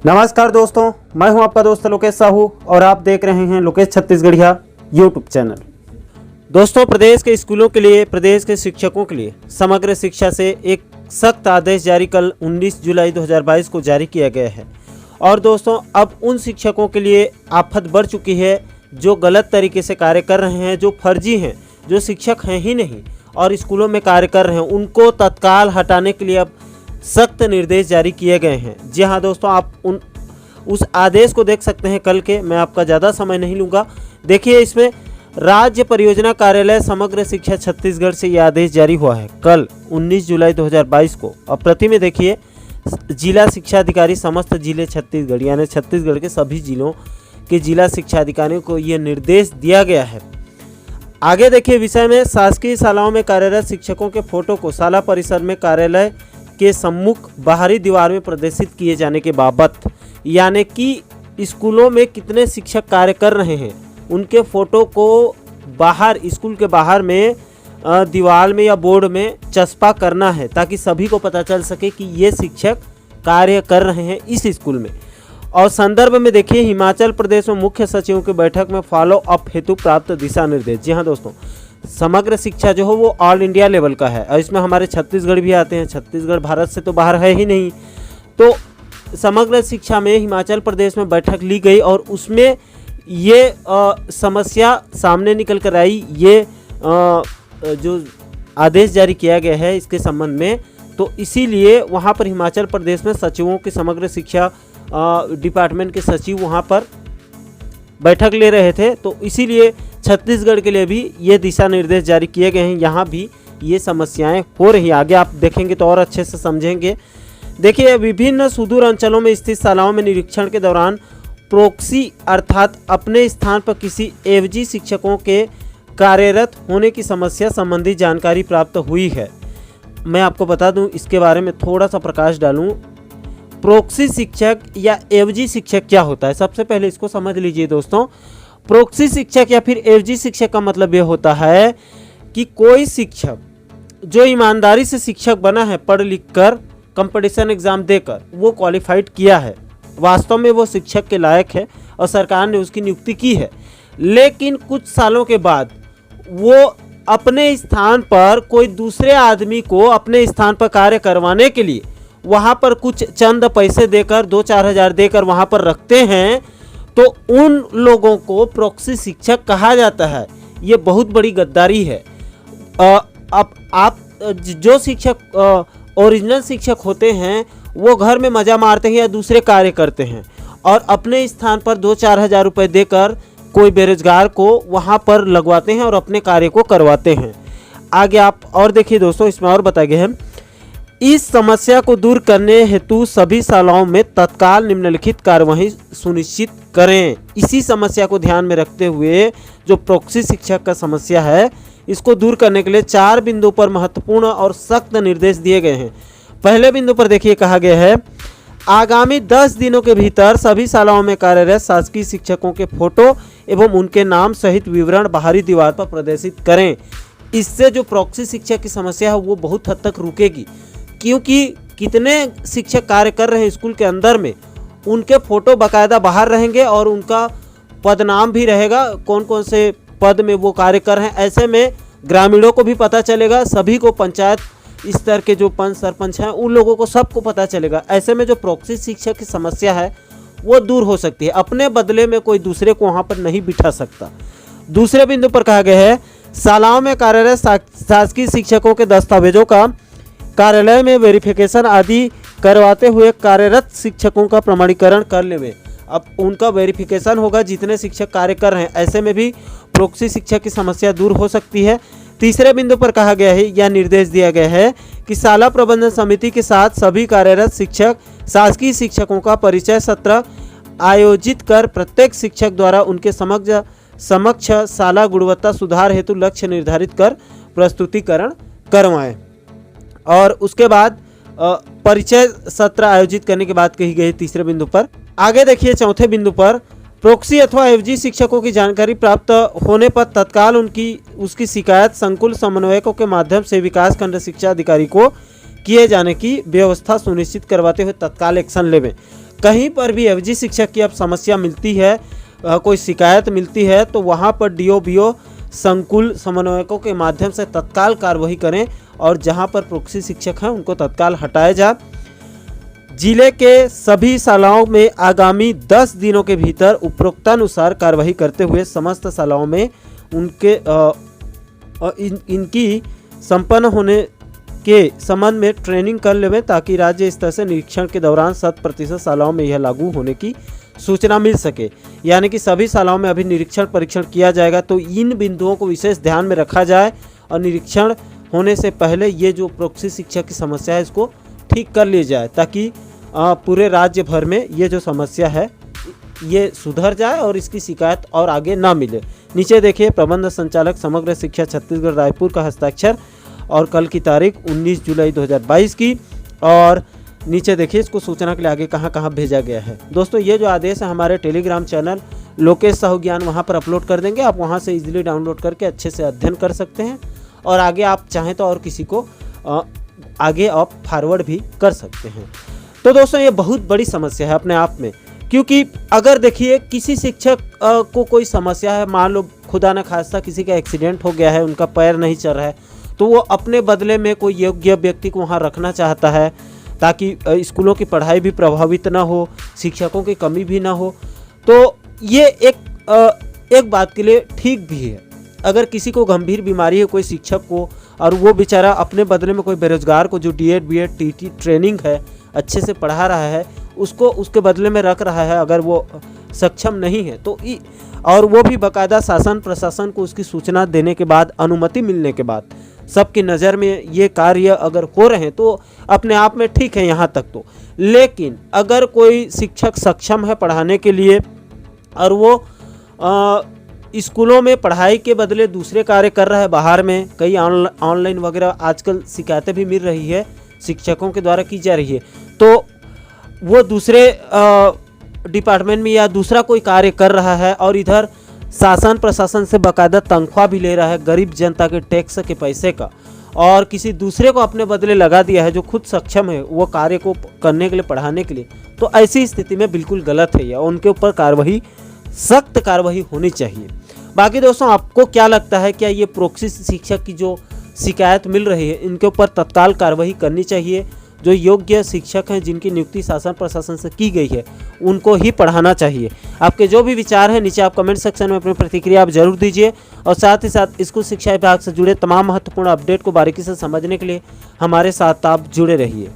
नमस्कार दोस्तों, मैं हूं आपका दोस्त लोकेश साहू और आप देख रहे हैं लोकेश छत्तीसगढ़िया यूट्यूब चैनल। दोस्तों, प्रदेश के स्कूलों के लिए, प्रदेश के शिक्षकों के लिए समग्र शिक्षा से एक सख्त आदेश जारी कल 19 जुलाई 2022 को जारी किया गया है। और दोस्तों, अब उन शिक्षकों के लिए आफत बढ़ चुकी है जो गलत तरीके से कार्य कर रहे हैं, जो फर्जी हैं, जो शिक्षक हैं ही नहीं और स्कूलों में कार्य कर रहे हैं, उनको तत्काल हटाने के लिए अब सख्त निर्देश जारी किए गए हैं। जी हाँ दोस्तों, आप उस आदेश को देख सकते हैं कल के। मैं आपका ज़्यादा समय नहीं लूँगा। देखिए, इसमें राज्य परियोजना कार्यालय समग्र शिक्षा छत्तीसगढ़ से ये आदेश जारी हुआ है कल 19 जुलाई 2022 को। अब प्रति में देखिए, जिला शिक्षा अधिकारी समस्त जिले छत्तीसगढ़, यानी छत्तीसगढ़ के सभी जिलों के जिला शिक्षा अधिकारियों को ये निर्देश दिया गया है। आगे देखिए विषय में, शासकीय शालाओं में कार्यरत शिक्षकों के फोटो को शाला परिसर में कार्यालय के सम्मुख बाहरी दीवार में प्रदर्शित किए जाने के बाबत, यानी कि स्कूलों में कितने शिक्षक कार्य कर रहे हैं उनके फोटो को बाहर, स्कूल के बाहर में दीवार में या बोर्ड में चस्पा करना है, ताकि सभी को पता चल सके कि ये शिक्षक कार्य कर रहे हैं इस स्कूल में। और संदर्भ में देखिए, हिमाचल प्रदेश में मुख्य सचिवों की बैठक में फॉलो अप हेतु प्राप्त दिशा निर्देश। जी हाँ दोस्तों, समग्र शिक्षा जो है वो ऑल इंडिया लेवल का है और इसमें हमारे छत्तीसगढ़ भी आते हैं। छत्तीसगढ़ भारत से तो बाहर है ही नहीं। तो समग्र शिक्षा में हिमाचल प्रदेश में बैठक ली गई और उसमें ये समस्या सामने निकल कर आई। ये जो आदेश जारी किया गया है इसके संबंध में, तो इसीलिए वहाँ पर हिमाचल प्रदेश में सचिवों की, समग्र शिक्षा डिपार्टमेंट के सचिव वहाँ पर बैठक ले रहे थे। तो इसीलिए छत्तीसगढ़ के लिए भी ये दिशा निर्देश जारी किए गए हैं। यहाँ भी ये समस्याएं हो रही हैं। आगे आप देखेंगे तो और अच्छे से समझेंगे। देखिए, विभिन्न सुदूर अंचलों में स्थित शालाओं में निरीक्षण के दौरान प्रोक्सी अर्थात अपने स्थान पर किसी एवजी शिक्षकों के कार्यरत होने की समस्या संबंधी जानकारी प्राप्त हुई है। मैं आपको बता दूं, इसके बारे में थोड़ा सा प्रकाश डालूं। प्रोक्सी शिक्षक या एवजी शिक्षक क्या होता है, सबसे पहले इसको समझ लीजिए दोस्तों। प्रोक्सी शिक्षक या फिर एवजी शिक्षक का मतलब ये होता है कि कोई शिक्षक जो ईमानदारी से शिक्षक बना है, पढ़ लिख कर, कंपटीशन एग्जाम देकर वो क्वालिफाइड किया है, वास्तव में वो शिक्षक के लायक है और सरकार ने उसकी नियुक्ति की है, लेकिन कुछ सालों के बाद वो अपने स्थान पर कोई दूसरे आदमी को अपने स्थान पर कार्य करवाने के लिए वहाँ पर कुछ चंद पैसे देकर, 2-4 हज़ार देकर वहाँ पर रखते हैं, तो उन लोगों को प्रोक्सी शिक्षक कहा जाता है। ये बहुत बड़ी गद्दारी है। अब आप जो शिक्षक ओरिजिनल शिक्षक होते हैं वो घर में मज़ा मारते हैं या दूसरे कार्य करते हैं और अपने स्थान पर 2-4 हज़ार रुपये देकर कोई बेरोजगार को वहाँ पर लगवाते हैं और अपने कार्य को करवाते हैं। आगे आप और देखिए दोस्तों, इसमें और बताया गया है, इस समस्या को दूर करने हेतु सभी शालाओं में तत्काल निम्नलिखित कार्यवाही सुनिश्चित करें। इसी समस्या को ध्यान में रखते हुए जो प्रोक्सी शिक्षक का समस्या है, इसको दूर करने के लिए 4 बिंदु पर महत्वपूर्ण और सख्त निर्देश दिए गए हैं। पहले बिंदु पर देखिए, कहा गया है आगामी 10 दिनों के भीतर सभी शालाओं में कार्यरत शासकीय शिक्षकों के फोटो एवं उनके नाम सहित विवरण बाहरी दीवार पर प्रदर्शित करें। इससे जो प्रोक्सी शिक्षक की समस्या है वो बहुत हद तक रुकेगी, क्योंकि कितने शिक्षक कार्य कर रहे हैं स्कूल के अंदर में, उनके फोटो बाकायदा बाहर रहेंगे और उनका पदनाम भी रहेगा, कौन कौन से पद में वो कार्य कर रहे हैं। ऐसे में ग्रामीणों को भी पता चलेगा, सभी को, पंचायत स्तर के जो पंच सरपंच हैं उन लोगों को सबको पता चलेगा। ऐसे में जो प्रोक्सी शिक्षक की समस्या है वो दूर हो सकती है। अपने बदले में कोई दूसरे को वहाँ पर नहीं बिठा सकता। दूसरे बिंदु पर कहा गया है शालाओं में कार्यरत शासकीय शिक्षकों के दस्तावेजों का कार्यालय में वेरिफिकेशन आदि करवाते हुए कार्यरत शिक्षकों का प्रमाणीकरण कर लेवे। अब उनका वेरिफिकेशन होगा जितने शिक्षक कार्य कर रहे हैं। ऐसे में भी प्रोक्सी शिक्षक की समस्या दूर हो सकती है। तीसरे बिंदु पर कहा गया है या निर्देश दिया गया है कि शाला प्रबंधन समिति के साथ सभी कार्यरत शिक्षक शासकीय शिक्षकों का परिचय सत्र आयोजित कर प्रत्येक शिक्षक द्वारा उनके समक्ष शाला गुणवत्ता सुधार हेतु लक्ष्य निर्धारित कर प्रस्तुतिकरण करवाएं। और उसके बाद परिचय सत्र आयोजित करने की बात कही गई तीसरे बिंदु पर। आगे देखिए चौथे बिंदु पर, प्रोक्सी अथवा एवजी शिक्षकों की जानकारी प्राप्त होने पर तत्काल उसकी शिकायत संकुल समन्वयकों के माध्यम से विकास खंड शिक्षा अधिकारी को किए जाने की व्यवस्था सुनिश्चित करवाते हुए तत्काल एक्शन लेवें। कहीं पर भी एवजी शिक्षक की अब समस्या मिलती है, कोई शिकायत मिलती है, तो वहाँ पर डीओ बीओ संकुल समन्वयकों के माध्यम से तत्काल कार्रवाई करें और जहाँ पर प्रोक्सी शिक्षक हैं उनको तत्काल हटाया जाए। जिले के सभी शालाओं में आगामी 10 दिनों के भीतर उपरोक्तानुसार कार्रवाई करते हुए समस्त शालाओं में उनके इनकी संपन्न होने के संबंध में ट्रेनिंग कर लें, ताकि राज्य स्तर से निरीक्षण के दौरान 100% शालाओं में यह लागू होने की सूचना मिल सके। यानी कि सभी शालाओं में अभी निरीक्षण परीक्षण किया जाएगा, तो इन बिंदुओं को विशेष ध्यान में रखा जाए और निरीक्षण होने से पहले ये जो प्रोक्सी शिक्षक की समस्या है इसको ठीक कर ली जाए, ताकि पूरे राज्य भर में ये जो समस्या है ये सुधर जाए और इसकी शिकायत और आगे ना मिले। नीचे देखिए प्रबंध संचालक समग्र शिक्षा छत्तीसगढ़ रायपुर का हस्ताक्षर और कल की तारीख 19 जुलाई 2022 की, और नीचे देखिए इसको सूचना के लिए आगे कहाँ कहाँ भेजा गया है। दोस्तों ये जो आदेश है हमारे टेलीग्राम चैनल लोकेश साहू ज्ञान वहाँ पर अपलोड कर देंगे, आप वहाँ से इजीली डाउनलोड करके अच्छे से अध्ययन कर सकते हैं और आगे आप चाहें तो और किसी को आगे आप फॉरवर्ड भी कर सकते हैं। तो दोस्तों ये बहुत बड़ी समस्या है अपने आप में, क्योंकि अगर देखिए किसी शिक्षक को कोई समस्या है, मान लो खुदा न खास्ता किसी का एक्सीडेंट हो गया है, उनका पैर नहीं चल रहा है, तो वो अपने बदले में कोई योग्य व्यक्ति को वहाँ रखना चाहता है ताकि स्कूलों की पढ़ाई भी प्रभावित ना हो, शिक्षकों की कमी भी ना हो। तो ये एक बात के लिए ठीक भी है। अगर किसी को गंभीर बीमारी है कोई शिक्षक को, और वो बेचारा अपने बदले में कोई बेरोजगार को जो डीएड बीएड टीटी ट्रेनिंग है अच्छे से पढ़ा रहा है उसको उसके बदले में रख रहा है, अगर वो सक्षम नहीं है तो और वो भी बाकायदा शासन प्रशासन को उसकी सूचना देने के बाद, अनुमति मिलने के बाद, सबकी नज़र में ये कार्य अगर हो रहे हैं तो अपने आप में ठीक है यहाँ तक तो। लेकिन अगर कोई शिक्षक सक्षम है पढ़ाने के लिए और वो स्कूलों में पढ़ाई के बदले दूसरे कार्य कर रहा है, बाहर में कई ऑनलाइन वगैरह आजकल शिकायतें भी मिल रही है, शिक्षकों के द्वारा की जा रही है, तो वो दूसरे डिपार्टमेंट में या दूसरा कोई कार्य कर रहा है और इधर शासन प्रशासन से बाकायदा तनख्वाह भी ले रहा है गरीब जनता के टैक्स के पैसे का, और किसी दूसरे को अपने बदले लगा दिया है जो खुद सक्षम है वो कार्य को करने के लिए, पढ़ाने के लिए, तो ऐसी स्थिति में बिल्कुल गलत है, या उनके ऊपर कार्रवाई, सख्त कार्रवाई होनी चाहिए। बाकी दोस्तों आपको क्या लगता है, क्या ये प्रोक्सी शिक्षक की जो शिकायत मिल रही है इनके ऊपर तत्काल कार्रवाई करनी चाहिए? जो योग्य शिक्षक हैं जिनकी नियुक्ति शासन प्रशासन से की गई है उनको ही पढ़ाना चाहिए। आपके जो भी विचार हैं नीचे आप कमेंट सेक्शन में अपनी प्रतिक्रिया आप जरूर दीजिए, और साथ ही साथ स्कूल शिक्षा विभाग से जुड़े तमाम महत्वपूर्ण अपडेट को बारीकी से समझने के लिए हमारे साथ आप जुड़े रहिए।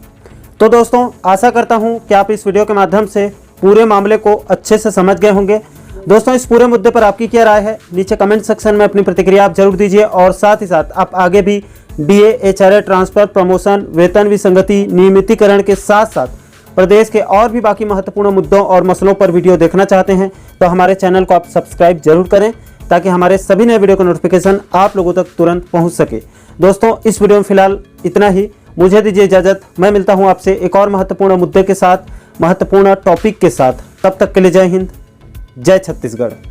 तो दोस्तों आशा करता हूँ कि आप इस वीडियो के माध्यम से पूरे मामले को अच्छे से समझ गए होंगे। दोस्तों इस पूरे मुद्दे पर आपकी क्या राय है नीचे कमेंट सेक्शन में अपनी प्रतिक्रिया आप जरूर दीजिए, और साथ ही साथ आप आगे भी डीए एचआरए ट्रांसफर प्रमोशन वेतन विसंगति नियमितीकरण के साथ साथ प्रदेश के और भी बाकी महत्वपूर्ण मुद्दों और मसलों पर वीडियो देखना चाहते हैं तो हमारे चैनल को आप सब्सक्राइब जरूर करें, ताकि हमारे सभी नए वीडियो का नोटिफिकेशन आप लोगों तक तुरंत पहुंच सके। दोस्तों इस वीडियो में फिलहाल इतना ही, मुझे दीजिए इजाजत। मैं मिलता हूं आपसे एक और महत्वपूर्ण मुद्दे के साथ, महत्वपूर्ण टॉपिक के साथ। तब तक के लिए जय हिंद, जय छत्तीसगढ़।